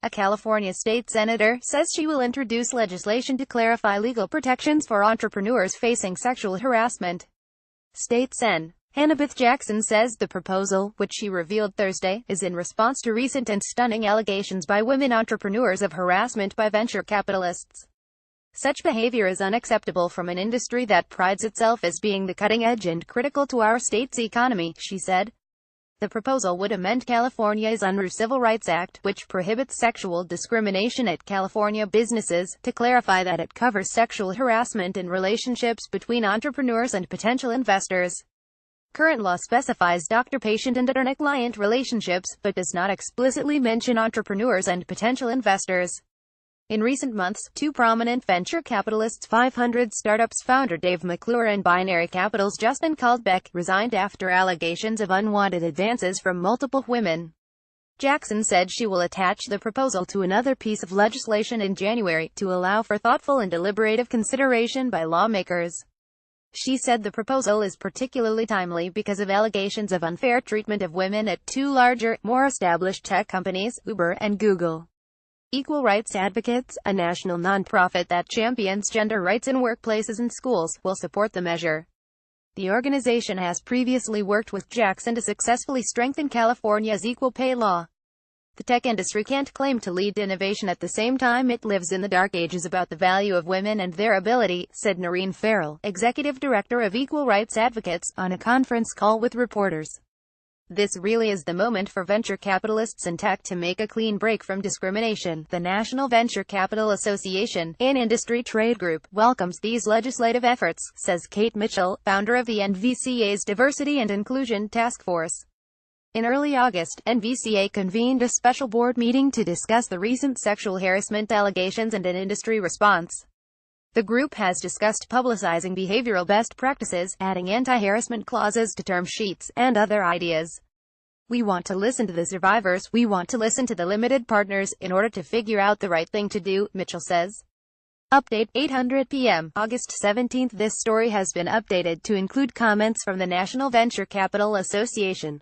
A California state senator says she will introduce legislation to clarify legal protections for entrepreneurs facing sexual harassment. State Sen. Hannabeth Jackson says the proposal, which she revealed Thursday, is in response to recent and stunning allegations by women entrepreneurs of harassment by venture capitalists. Such behavior is unacceptable from an industry that prides itself as being the cutting edge and critical to our state's economy, she said. The proposal would amend California's Unruh Civil Rights Act, which prohibits sexual discrimination at California businesses, to clarify that it covers sexual harassment in relationships between entrepreneurs and potential investors. Current law specifies doctor-patient and attorney-client relationships, but does not explicitly mention entrepreneurs and potential investors. In recent months, two prominent venture capitalists, 500 Startups founder Dave McClure and Binary Capital's Justin Caldbeck, resigned after allegations of unwanted advances from multiple women. Jackson said she will attach the proposal to another piece of legislation in January, to allow for thoughtful and deliberative consideration by lawmakers. She said the proposal is particularly timely because of allegations of unfair treatment of women at two larger, more established tech companies, Uber and Google. Equal Rights Advocates, a national nonprofit that champions gender rights in workplaces and schools, will support the measure. The organization has previously worked with Jackson to successfully strengthen California's equal pay law. The tech industry can't claim to lead innovation at the same time it lives in the dark ages about the value of women and their ability, said Noreen Farrell, executive director of Equal Rights Advocates, on a conference call with reporters. This really is the moment for venture capitalists and tech to make a clean break from discrimination. The National Venture Capital Association, an industry trade group, welcomes these legislative efforts, says Kate Mitchell, founder of the NVCA's Diversity and Inclusion Task Force. In early August, NVCA convened a special board meeting to discuss the recent sexual harassment allegations and an industry response. The group has discussed publicizing behavioral best practices, adding anti-harassment clauses to term sheets, and other ideas. We want to listen to the survivors, we want to listen to the limited partners, in order to figure out the right thing to do, Mitchell says. Update, 8:00 p.m., August 17. This story has been updated to include comments from the National Venture Capital Association.